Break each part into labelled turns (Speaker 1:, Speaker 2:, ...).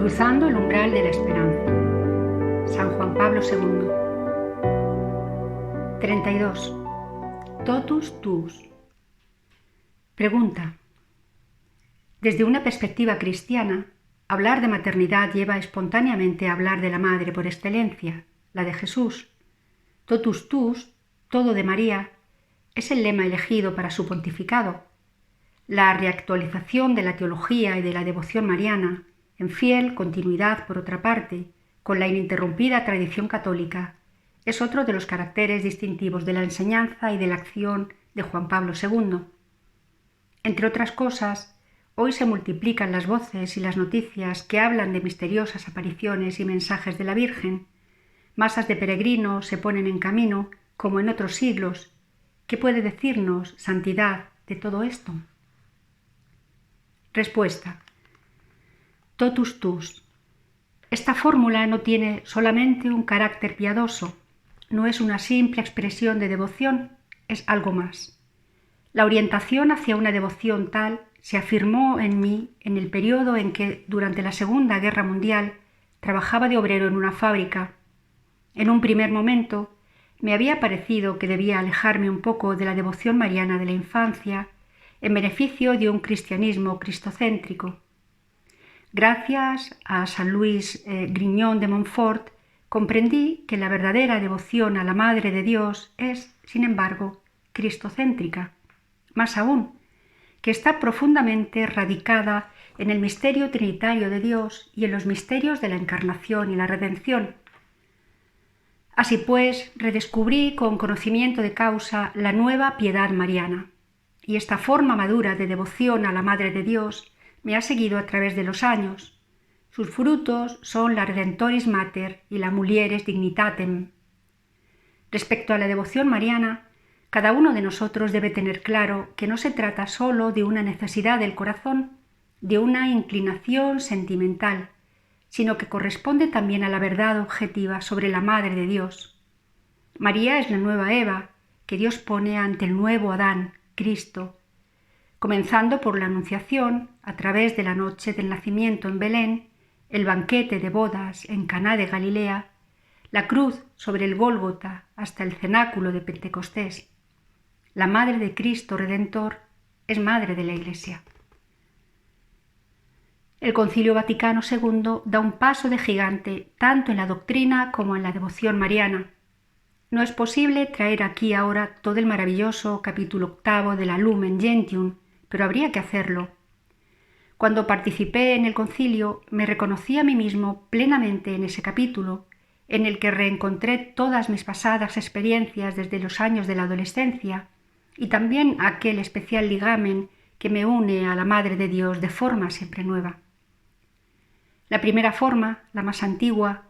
Speaker 1: Cruzando el umbral de la esperanza. San Juan Pablo II. 32. Totus tuus. Pregunta. Desde una perspectiva cristiana, hablar de maternidad lleva espontáneamente a hablar de la madre por excelencia, la de Jesús. Totus tuus, todo de María, es el lema elegido para su pontificado. La reactualización de la teología y de la devoción mariana, en fiel continuidad, por otra parte, con la ininterrumpida tradición católica, es otro de los caracteres distintivos de la enseñanza y de la acción de Juan Pablo II. Entre otras cosas, hoy se multiplican las voces y las noticias que hablan de misteriosas apariciones y mensajes de la Virgen. Masas de peregrinos se ponen en camino, como en otros siglos. ¿Qué puede decirnos, santidad, de todo esto? Respuesta. Totus tuus. Esta fórmula no tiene solamente un carácter piadoso, no es una simple expresión de devoción, es algo más. La orientación hacia una devoción tal se afirmó en mí en el periodo en que, durante la Segunda Guerra Mundial, trabajaba de obrero en una fábrica. En un primer momento, me había parecido que debía alejarme un poco de la devoción mariana de la infancia en beneficio de un cristianismo cristocéntrico. Gracias a San Luis Grignon de Montfort, comprendí que la verdadera devoción a la Madre de Dios es, sin embargo, cristocéntrica. Más aún, que está profundamente radicada en el misterio trinitario de Dios y en los misterios de la encarnación y la redención. Así pues, redescubrí con conocimiento de causa la nueva piedad mariana, y esta forma madura de devoción a la Madre de Dios me ha seguido a través de los años. Sus frutos son la Redentoris Mater y la Mulieris Dignitatem. Respecto a la devoción mariana, cada uno de nosotros debe tener claro que no se trata sólo de una necesidad del corazón, de una inclinación sentimental, sino que corresponde también a la verdad objetiva sobre la Madre de Dios. María es la nueva Eva que Dios pone ante el nuevo Adán, Cristo, comenzando por la Anunciación, a través de la noche del nacimiento en Belén, el banquete de bodas en Caná de Galilea, la cruz sobre el Gólgota hasta el cenáculo de Pentecostés. La Madre de Cristo Redentor es Madre de la Iglesia. El Concilio Vaticano II da un paso de gigante tanto en la doctrina como en la devoción mariana. No es posible traer aquí ahora todo el maravilloso capítulo 8 de la Lumen Gentium, pero habría que hacerlo. Cuando participé en el concilio, me reconocí a mí mismo plenamente en ese capítulo, en el que reencontré todas mis pasadas experiencias desde los años de la adolescencia y también aquel especial ligamen que me une a la Madre de Dios de forma siempre nueva. La primera forma, la más antigua,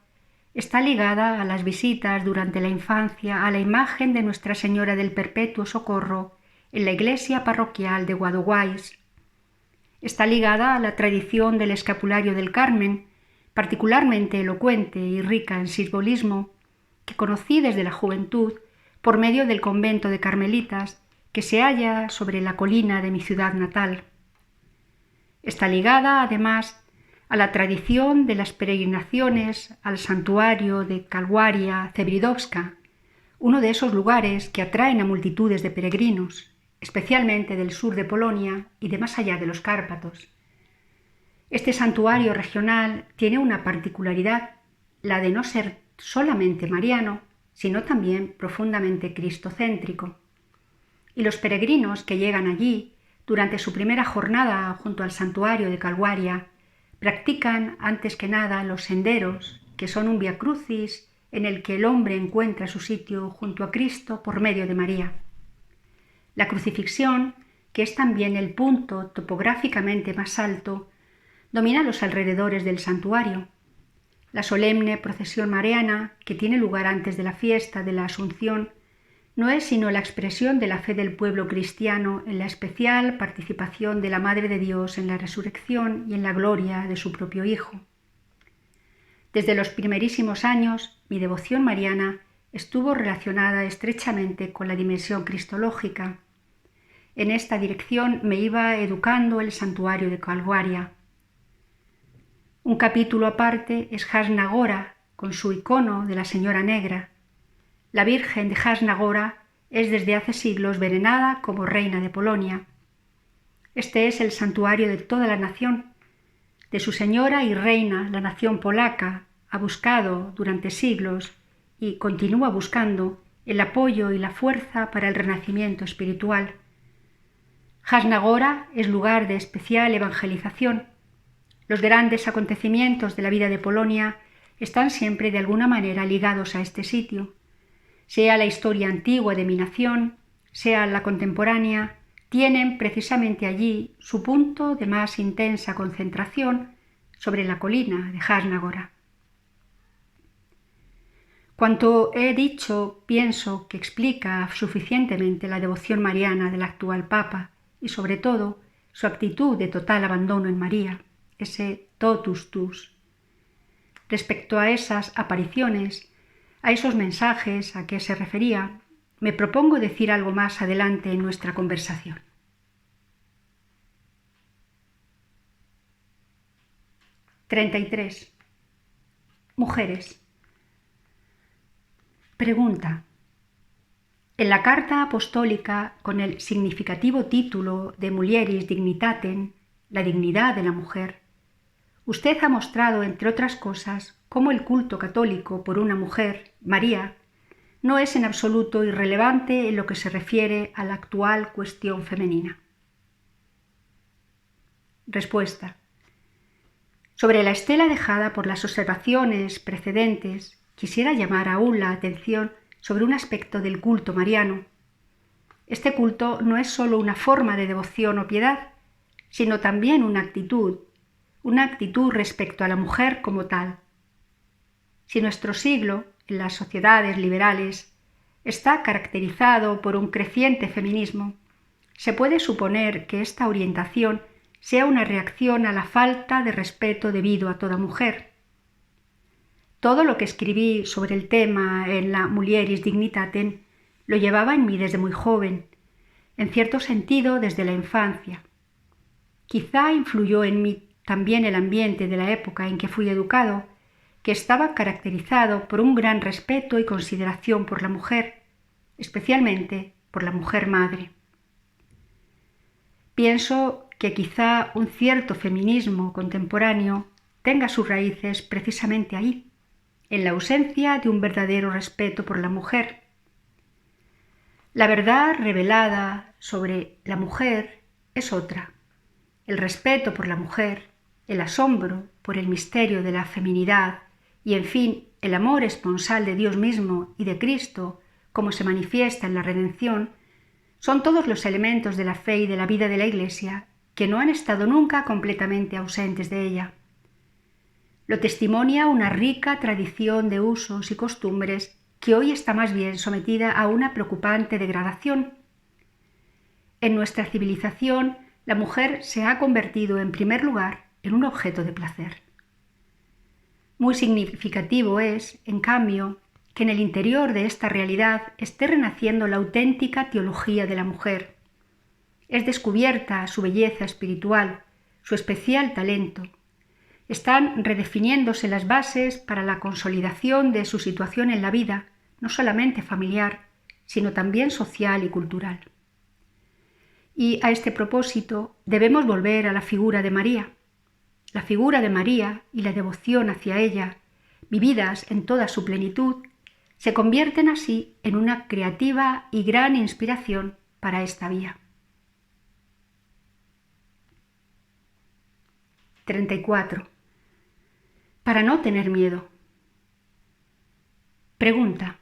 Speaker 1: está ligada a las visitas durante la infancia a la imagen de Nuestra Señora del Perpetuo Socorro en la iglesia parroquial de Guadalquivir. Está ligada a la tradición del escapulario del Carmen, particularmente elocuente y rica en simbolismo, que conocí desde la juventud por medio del convento de Carmelitas que se halla sobre la colina de mi ciudad natal. Está ligada, además, a la tradición de las peregrinaciones al santuario de Kalwaria Cebridovska, uno de esos lugares que atraen a multitudes de peregrinos, especialmente del sur de Polonia y de más allá de los Cárpatos. Este santuario regional tiene una particularidad, la de no ser solamente mariano, sino también profundamente cristocéntrico. Y los peregrinos que llegan allí durante su primera jornada junto al santuario de Kalwaria practican antes que nada los senderos, que son un via crucis en el que el hombre encuentra su sitio junto a Cristo por medio de María. La crucifixión, que es también el punto topográficamente más alto, domina los alrededores del santuario. La solemne procesión mariana, que tiene lugar antes de la fiesta de la Asunción, no es sino la expresión de la fe del pueblo cristiano en la especial participación de la Madre de Dios en la resurrección y en la gloria de su propio Hijo. Desde los primerísimos años, mi devoción mariana estuvo relacionada estrechamente con la dimensión cristológica. En esta dirección me iba educando el santuario de Kalwaria. Un capítulo aparte es Jasna Gora, con su icono de la Señora Negra. La Virgen de Jasna Gora es desde hace siglos venerada como reina de Polonia. Este es el santuario de toda la nación. De su señora y reina, la nación polaca ha buscado durante siglos y continúa buscando el apoyo y la fuerza para el renacimiento espiritual. Jasna Gora es lugar de especial evangelización. Los grandes acontecimientos de la vida de Polonia están siempre de alguna manera ligados a este sitio. Sea la historia antigua de mi nación, sea la contemporánea, tienen precisamente allí su punto de más intensa concentración sobre la colina de Jasna Gora. Cuanto he dicho, pienso que explica suficientemente la devoción mariana del actual Papa y sobre todo su actitud de total abandono en María, ese totus tus. Respecto a esas apariciones, a esos mensajes a que se refería, me propongo decir algo más adelante en nuestra conversación. (33) Mujeres. Pregunta. En la carta apostólica con el significativo título de Mulieris Dignitatem, la dignidad de la mujer, usted ha mostrado, entre otras cosas, cómo el culto católico por una mujer, María, no es en absoluto irrelevante en lo que se refiere a la actual cuestión femenina. Respuesta. Sobre la estela dejada por las observaciones precedentes, quisiera llamar aún la atención sobre un aspecto del culto mariano. Este culto no es sólo una forma de devoción o piedad, sino también una actitud respecto a la mujer como tal. Si nuestro siglo, en las sociedades liberales, está caracterizado por un creciente feminismo, se puede suponer que esta orientación sea una reacción a la falta de respeto debido a toda mujer. Todo lo que escribí sobre el tema en la Mulieris Dignitatem lo llevaba en mí desde muy joven, en cierto sentido desde la infancia. Quizá influyó en mí también el ambiente de la época en que fui educado, que estaba caracterizado por un gran respeto y consideración por la mujer, especialmente por la mujer madre. Pienso que quizá un cierto feminismo contemporáneo tenga sus raíces precisamente ahí, en la ausencia de un verdadero respeto por la mujer. La verdad revelada sobre la mujer es otra. El respeto por la mujer, el asombro por el misterio de la feminidad y, en fin, el amor esponsal de Dios mismo y de Cristo, como se manifiesta en la redención, son todos los elementos de la fe y de la vida de la Iglesia que no han estado nunca completamente ausentes de ella. Lo testimonia una rica tradición de usos y costumbres que hoy está más bien sometida a una preocupante degradación. En nuestra civilización, la mujer se ha convertido en primer lugar en un objeto de placer. Muy significativo es, en cambio, que en el interior de esta realidad esté renaciendo la auténtica teología de la mujer. Es descubierta su belleza espiritual, su especial talento. Están redefiniéndose las bases para la consolidación de su situación en la vida, no solamente familiar, sino también social y cultural. Y a este propósito debemos volver a la figura de María. La figura de María y la devoción hacia ella, vividas en toda su plenitud, se convierten así en una creativa y gran inspiración para esta vía. 34. Para no tener miedo. Pregunta.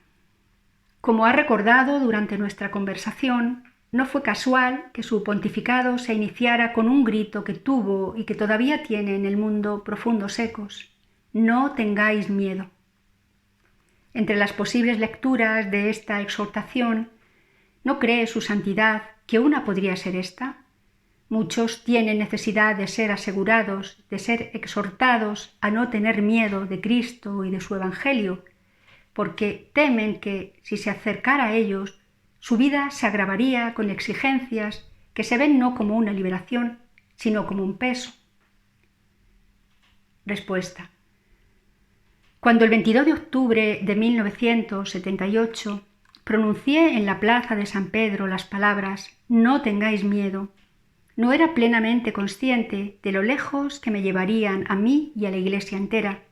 Speaker 1: Como ha recordado durante nuestra conversación, no fue casual que su pontificado se iniciara con un grito que tuvo y que todavía tiene en el mundo profundos ecos: no tengáis miedo. Entre las posibles lecturas de esta exhortación, ¿no cree su santidad que una podría ser esta? Muchos tienen necesidad de ser asegurados, de ser exhortados a no tener miedo de Cristo y de su Evangelio, porque temen que, si se acercara a ellos, su vida se agravaría con exigencias que se ven no como una liberación, sino como un peso. Respuesta. Cuando el 22 de octubre de 1978 pronuncié en la plaza de San Pedro las palabras «No tengáis miedo», no era plenamente consciente de lo lejos que me llevarían a mí y a la Iglesia entera.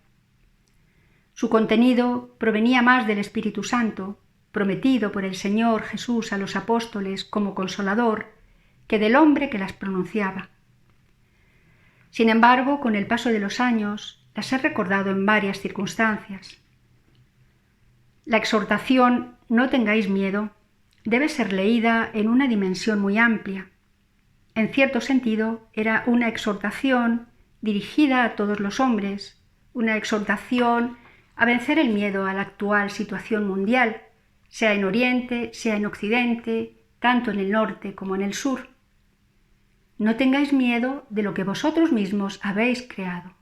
Speaker 1: Su contenido provenía más del Espíritu Santo, prometido por el Señor Jesús a los apóstoles como consolador, que del hombre que las pronunciaba. Sin embargo, con el paso de los años, las he recordado en varias circunstancias. La exhortación «No tengáis miedo» debe ser leída en una dimensión muy amplia. En cierto sentido, era una exhortación dirigida a todos los hombres, una exhortación a vencer el miedo a la actual situación mundial, sea en Oriente, sea en Occidente, tanto en el norte como en el sur. No tengáis miedo de lo que vosotros mismos habéis creado.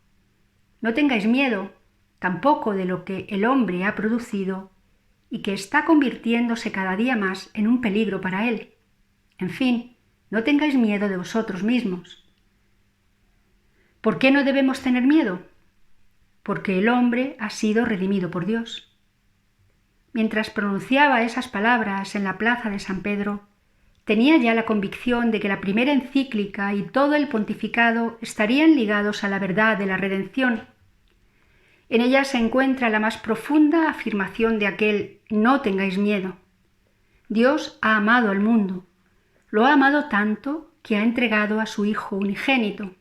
Speaker 1: No tengáis miedo tampoco de lo que el hombre ha producido y que está convirtiéndose cada día más en un peligro para él. En fin, no tengáis miedo de vosotros mismos. ¿Por qué no debemos tener miedo? Porque el hombre ha sido redimido por Dios. Mientras pronunciaba esas palabras en la plaza de San Pedro, tenía ya la convicción de que la primera encíclica y todo el pontificado estarían ligados a la verdad de la redención. En ella se encuentra la más profunda afirmación de aquel «no tengáis miedo». Dios ha amado al mundo, lo ha amado tanto que ha entregado a su Hijo unigénito.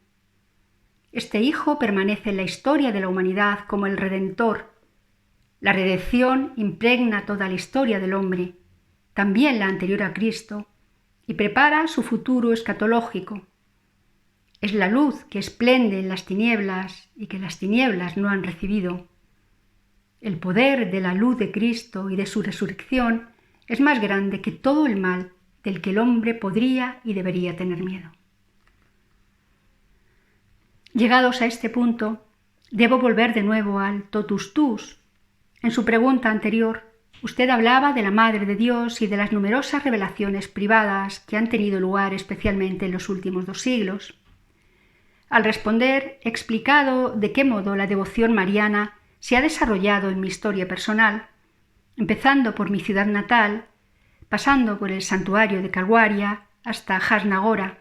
Speaker 1: Este Hijo permanece en la historia de la humanidad como el Redentor. La redención impregna toda la historia del hombre, también la anterior a Cristo, y prepara su futuro escatológico. Es la luz que esplende en las tinieblas y que las tinieblas no han recibido. El poder de la luz de Cristo y de su resurrección es más grande que todo el mal del que el hombre podría y debería tener miedo. Llegados a este punto, debo volver de nuevo al totus tuus. En su pregunta anterior, usted hablaba de la Madre de Dios y de las numerosas revelaciones privadas que han tenido lugar especialmente en los últimos 2 siglos. Al responder, he explicado de qué modo la devoción mariana se ha desarrollado en mi historia personal, empezando por mi ciudad natal, pasando por el santuario de Calhuaria hasta Jasnagora.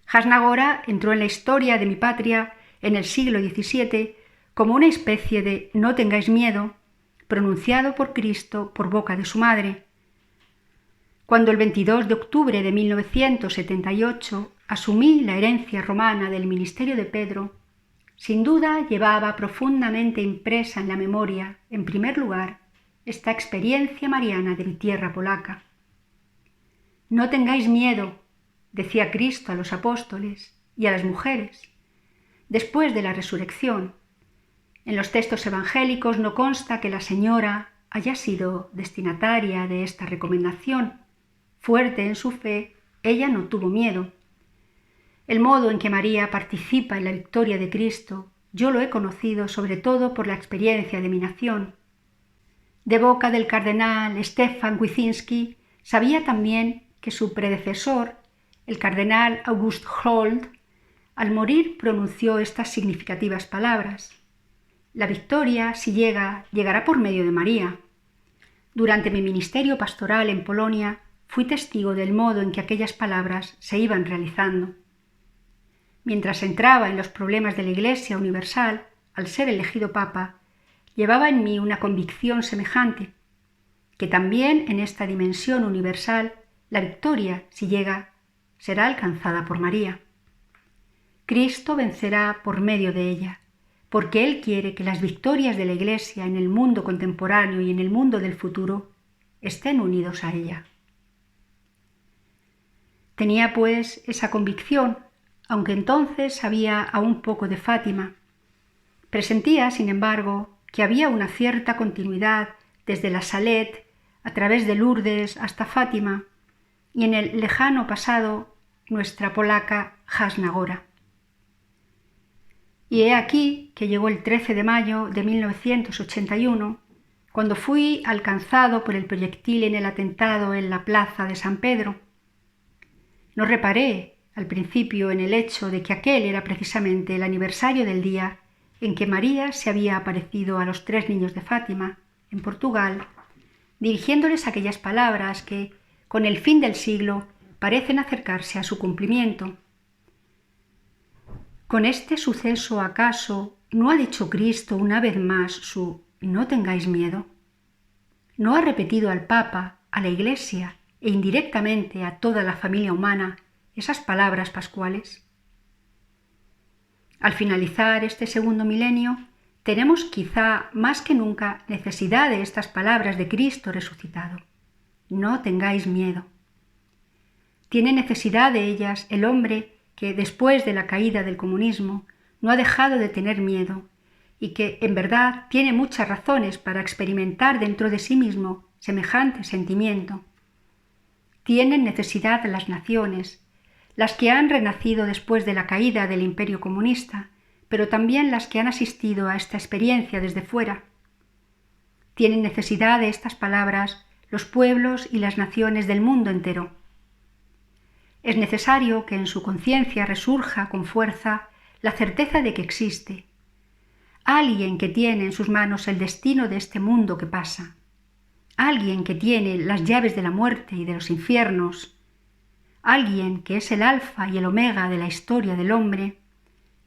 Speaker 1: Jasnagora entró en la historia de mi patria en el siglo XVII como una especie de «no tengáis miedo», pronunciado por Cristo por boca de su madre. Cuando el 22 de octubre de 1978 asumí la herencia romana del ministerio de Pedro, sin duda llevaba profundamente impresa en la memoria, en primer lugar, esta experiencia mariana de mi tierra polaca. «No tengáis miedo», decía Cristo a los apóstoles y a las mujeres, después de la resurrección. En los textos evangélicos no consta que la señora haya sido destinataria de esta recomendación. Fuerte en su fe, ella no tuvo miedo. El modo en que María participa en la victoria de Cristo, yo lo he conocido sobre todo por la experiencia de mi nación. De boca del cardenal Stefan Wyszynski sabía también que su predecesor, el cardenal August Holt, al morir pronunció estas significativas palabras: «La victoria, si llega, llegará por medio de María». Durante mi ministerio pastoral en Polonia, fui testigo del modo en que aquellas palabras se iban realizando. Mientras entraba en los problemas de la Iglesia universal, al ser elegido Papa, llevaba en mí una convicción semejante, que también en esta dimensión universal, la victoria, si llega, será alcanzada por María. Cristo vencerá por medio de ella, porque Él quiere que las victorias de la Iglesia en el mundo contemporáneo y en el mundo del futuro estén unidos a ella. Tenía pues esa convicción, aunque entonces sabía aún poco de Fátima. Presentía, sin embargo, que había una cierta continuidad desde la Salet, a través de Lourdes hasta Fátima, y en el lejano pasado nuestra polaca Jasnagora. Y he aquí que llegó el 13 de mayo de 1981, cuando fui alcanzado por el proyectil en el atentado en la plaza de San Pedro. No reparé al principio en el hecho de que aquel era precisamente el aniversario del día en que María se había aparecido a los 3 niños de Fátima, en Portugal, dirigiéndoles aquellas palabras que, con el fin del siglo, parecen acercarse a su cumplimiento. Con este suceso, ¿acaso no ha dicho Cristo una vez más su «no tengáis miedo»? ¿No ha repetido al Papa, a la Iglesia e indirectamente a toda la familia humana esas palabras pascuales? Al finalizar este segundo milenio, tenemos quizá más que nunca necesidad de estas palabras de Cristo resucitado. No tengáis miedo. Tiene necesidad de ellas el hombre que, después de la caída del comunismo, no ha dejado de tener miedo y que, en verdad, tiene muchas razones para experimentar dentro de sí mismo semejante sentimiento. Tienen necesidad las naciones, las que han renacido después de la caída del imperio comunista, pero también las que han asistido a esta experiencia desde fuera. Tienen necesidad de estas palabras los pueblos y las naciones del mundo entero. Es necesario que en su conciencia resurja con fuerza la certeza de que existe alguien que tiene en sus manos el destino de este mundo que pasa, alguien que tiene las llaves de la muerte y de los infiernos, alguien que es el alfa y el omega de la historia del hombre,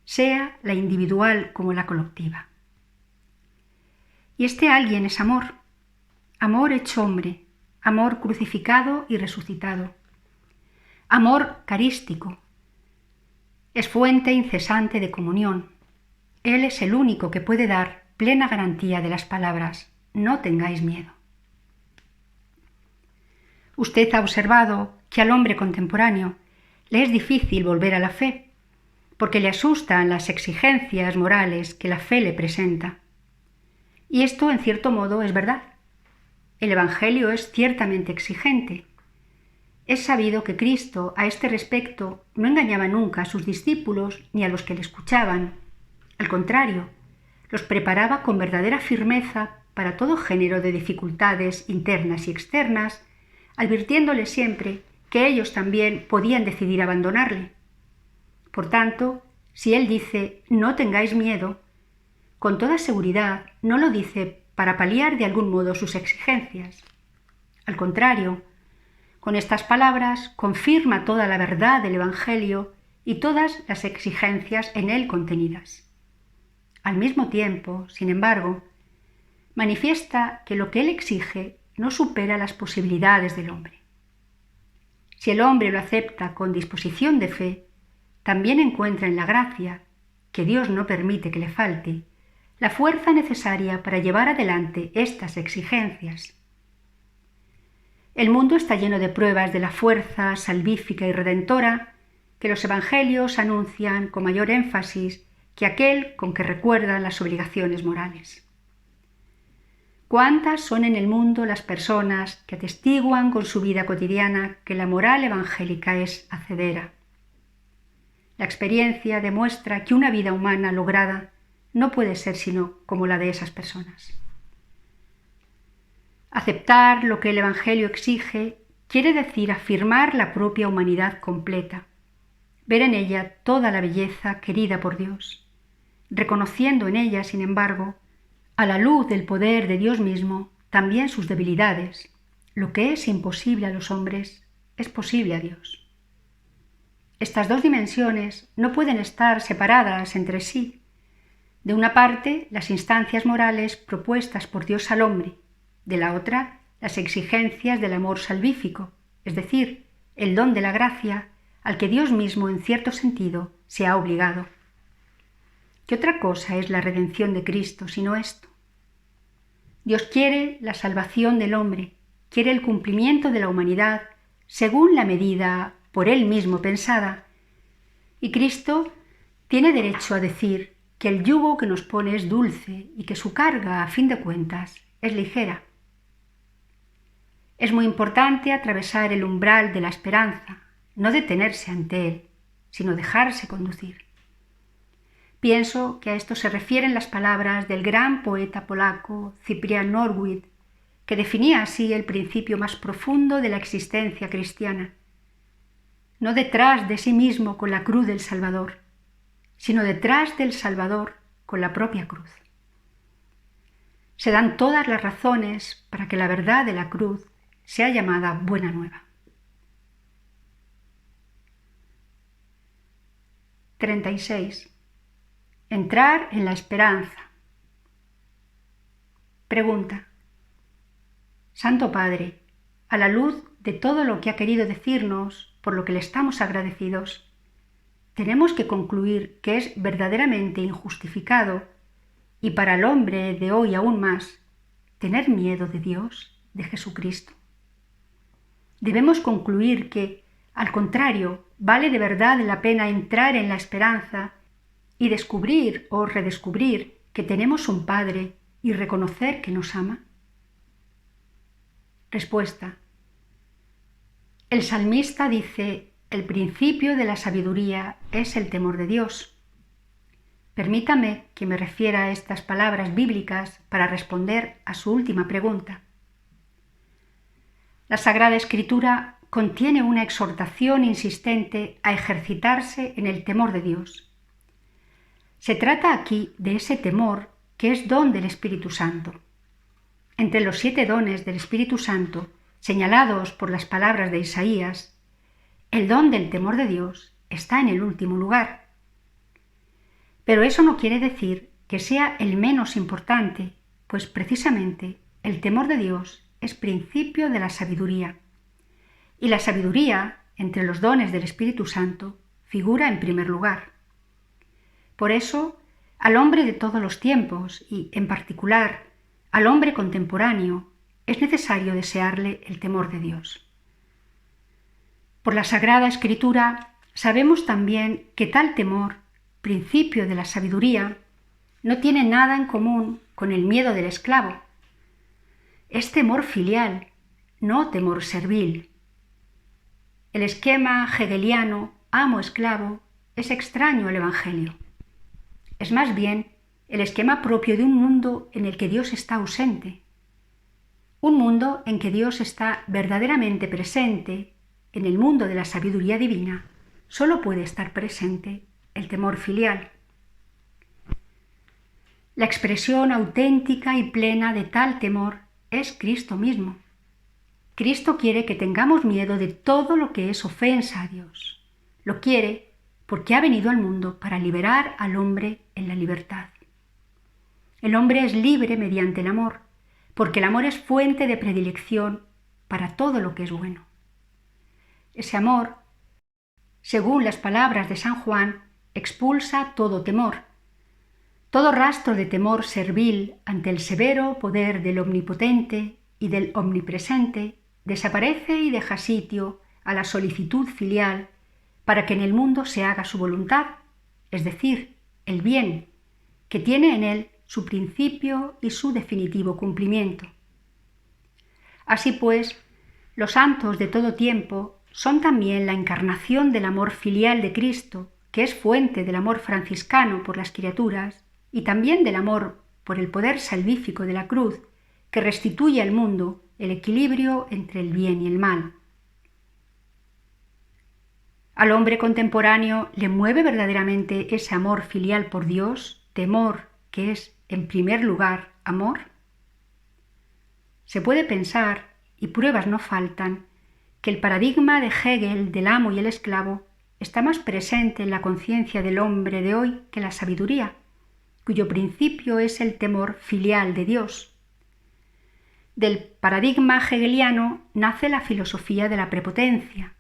Speaker 1: sea la individual como la colectiva. Y este alguien es amor, amor hecho hombre, amor crucificado y resucitado, amor carístico. Es fuente incesante de comunión. Él es el único que puede dar plena garantía de las palabras «no tengáis miedo». Usted ha observado que al hombre contemporáneo le es difícil volver a la fe, porque le asustan las exigencias morales que la fe le presenta. Y esto, en cierto modo, es verdad. El Evangelio es ciertamente exigente. Es sabido que Cristo, a este respecto, no engañaba nunca a sus discípulos ni a los que le escuchaban. Al contrario, los preparaba con verdadera firmeza para todo género de dificultades internas y externas, advirtiéndoles siempre que ellos también podían decidir abandonarle. Por tanto, si él dice «no tengáis miedo», con toda seguridad no lo dice para paliar de algún modo sus exigencias. Al contrario, con estas palabras confirma toda la verdad del Evangelio y todas las exigencias en él contenidas. Al mismo tiempo, sin embargo, manifiesta que lo que él exige no supera las posibilidades del hombre. Si el hombre lo acepta con disposición de fe, también encuentra en la gracia, que Dios no permite que le falte, la fuerza necesaria para llevar adelante estas exigencias. El mundo está lleno de pruebas de la fuerza salvífica y redentora que los evangelios anuncian con mayor énfasis que aquel con que recuerdan las obligaciones morales. ¿Cuántas son en el mundo las personas que atestiguan con su vida cotidiana que la moral evangélica es hacedera? La experiencia demuestra que una vida humana lograda no puede ser sino como la de esas personas. Aceptar lo que el Evangelio exige quiere decir afirmar la propia humanidad completa, ver en ella toda la belleza querida por Dios, reconociendo en ella, sin embargo, a la luz del poder de Dios mismo, también sus debilidades. Lo que es imposible a los hombres es posible a Dios. Estas dos dimensiones no pueden estar separadas entre sí. De una parte, las instancias morales propuestas por Dios al hombre, de la otra, las exigencias del amor salvífico, es decir, el don de la gracia al que Dios mismo, en cierto sentido, se ha obligado. ¿Qué otra cosa es la redención de Cristo sino esto? Dios quiere la salvación del hombre, quiere el cumplimiento de la humanidad según la medida por él mismo pensada, y Cristo tiene derecho a decir que el yugo que nos pone es dulce y que su carga, a fin de cuentas, es ligera. Es muy importante atravesar el umbral de la esperanza, no detenerse ante él, sino dejarse conducir. Pienso que a esto se refieren las palabras del gran poeta polaco Cyprian Norwid, que definía así el principio más profundo de la existencia cristiana. no detrás de sí mismo con la cruz del Salvador, sino detrás del Salvador con la propia cruz. Se dan todas las razones para que la verdad de la cruz sea llamada buena nueva. 36. Entrar en la esperanza. Pregunta. Santo Padre, a la luz de todo lo que ha querido decirnos, por lo que le estamos agradecidos, tenemos que concluir que es verdaderamente injustificado, y para el hombre de hoy aún más, tener miedo de Dios, de Jesucristo. Debemos concluir que, al contrario, vale de verdad la pena entrar en la esperanza y descubrir o redescubrir que tenemos un Padre y reconocer que nos ama. Respuesta. El salmista dice: el principio de la sabiduría es el temor de Dios. Permítame que me refiera a estas palabras bíblicas para responder a su última pregunta. La Sagrada Escritura contiene una exhortación insistente a ejercitarse en el temor de Dios. Se trata aquí de ese temor que es don del Espíritu Santo. Entre los 7 dones del Espíritu Santo, señalados por las palabras de Isaías, el don del temor de Dios está en el último lugar. Pero eso no quiere decir que sea el menos importante, pues precisamente el temor de Dios es principio de la sabiduría. Y la sabiduría, entre los dones del Espíritu Santo, figura en primer lugar. Por eso, al hombre de todos los tiempos y, en particular, al hombre contemporáneo, es necesario desearle el temor de Dios. Por la Sagrada Escritura sabemos también que tal temor, principio de la sabiduría, no tiene nada en común con el miedo del esclavo. Es temor filial, no temor servil. El esquema hegeliano amo-esclavo es extraño al Evangelio. Es más bien el esquema propio de un mundo en el que Dios está ausente. Un mundo en que Dios está verdaderamente presente, en el mundo de la sabiduría divina, solo puede estar presente el temor filial. La expresión auténtica y plena de tal temor es Cristo mismo. Cristo quiere que tengamos miedo de todo lo que es ofensa a Dios. Lo quiere porque ha venido al mundo para liberar al hombre en la libertad. El hombre es libre mediante el amor, porque el amor es fuente de predilección para todo lo que es bueno. Ese amor, según las palabras de San Juan, expulsa todo temor, todo rastro de temor servil ante el severo poder del omnipotente y del omnipresente desaparece y deja sitio a la solicitud filial para que en el mundo se haga su voluntad, es decir, el bien, que tiene en él su principio y su definitivo cumplimiento. Así pues, los santos de todo tiempo son también la encarnación del amor filial de Cristo, que es fuente del amor franciscano por las criaturas y también del amor por el poder salvífico de la cruz, que restituye al mundo el equilibrio entre el bien y el mal. Al hombre contemporáneo le mueve verdaderamente ese amor filial por Dios, temor que es, en primer lugar, amor. Se puede pensar, y pruebas no faltan, que el paradigma de Hegel del amo y el esclavo está más presente en la conciencia del hombre de hoy que la sabiduría, cuyo principio es el temor filial de Dios. Del paradigma hegeliano nace la filosofía de la prepotencia.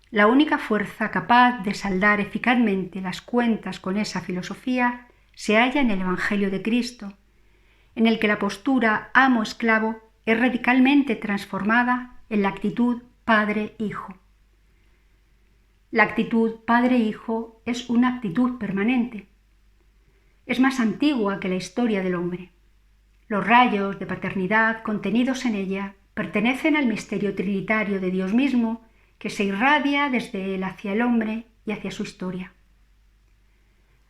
Speaker 1: La única fuerza capaz de saldar eficazmente las cuentas con esa filosofía se halla en el Evangelio de Cristo, en el que la postura amo-esclavo es radicalmente transformada en la actitud padre-hijo. La actitud padre-hijo es una actitud permanente. Es más antigua que la historia del hombre. Los rayos de paternidad contenidos en ella pertenecen al misterio trinitario de Dios mismo, que se irradia desde él hacia el hombre y hacia su historia.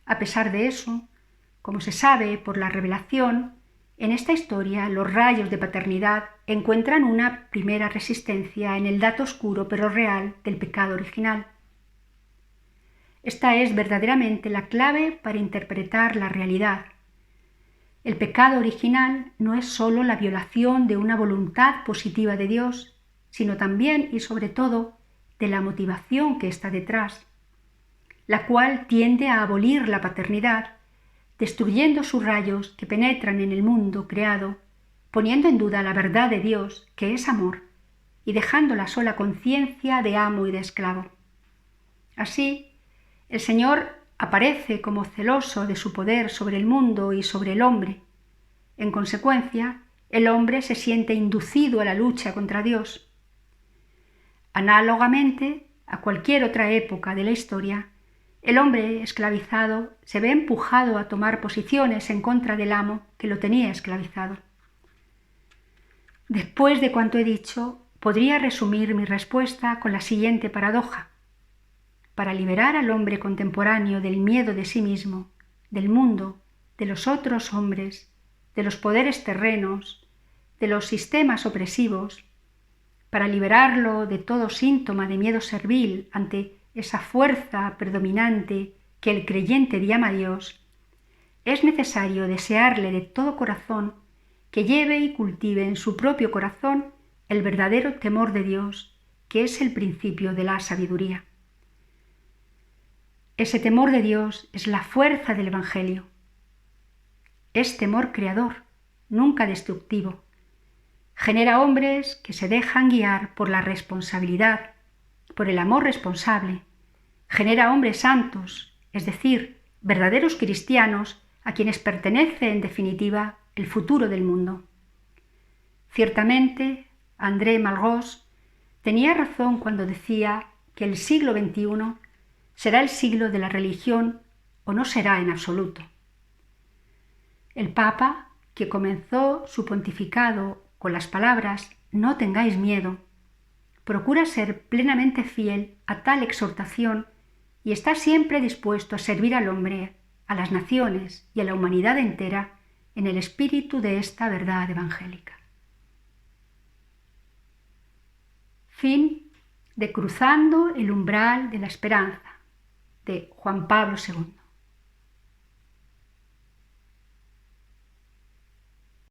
Speaker 1: A pesar de eso, como se sabe por la revelación, en esta historia los rayos de paternidad encuentran una primera resistencia en el dato oscuro pero real del pecado original, Esta es verdaderamente la clave para interpretar la realidad. El pecado original no es sólo la violación de una voluntad positiva de Dios, sino también y sobre todo de la motivación que está detrás, la cual tiende a abolir la paternidad, destruyendo sus rayos que penetran en el mundo creado, poniendo en duda la verdad de Dios, que es amor, y dejando la sola conciencia de amo y de esclavo. Así, el Señor aparece como celoso de su poder sobre el mundo y sobre el hombre. En consecuencia, el hombre se siente inducido a la lucha contra Dios. Análogamente a cualquier otra época de la historia, el hombre esclavizado se ve empujado a tomar posiciones en contra del amo que lo tenía esclavizado. Después de cuanto he dicho, podría resumir mi respuesta con la siguiente paradoja. Para liberar al hombre contemporáneo del miedo de sí mismo, del mundo, de los otros hombres, de los poderes terrenos, de los sistemas opresivos, para liberarlo de todo síntoma de miedo servil ante esa fuerza predominante que el creyente llama Dios, es necesario desearle de todo corazón que lleve y cultive en su propio corazón el verdadero temor de Dios, que es el principio de la sabiduría. Ese temor de Dios es la fuerza del Evangelio. Es temor creador, nunca destructivo. Genera hombres que se dejan guiar por la responsabilidad, por el amor responsable. Genera hombres santos, es decir, verdaderos cristianos a quienes pertenece en definitiva el futuro del mundo. Ciertamente, André Malraux tenía razón cuando decía que el siglo XXI será el siglo de la religión o no será en absoluto. El Papa, que comenzó su pontificado con las palabras «No tengáis miedo», procura ser plenamente fiel a tal exhortación y está siempre dispuesto a servir al hombre, a las naciones y a la humanidad entera en el espíritu de esta verdad evangélica. Fin de Cruzando el umbral de la esperanza, de Juan Pablo II.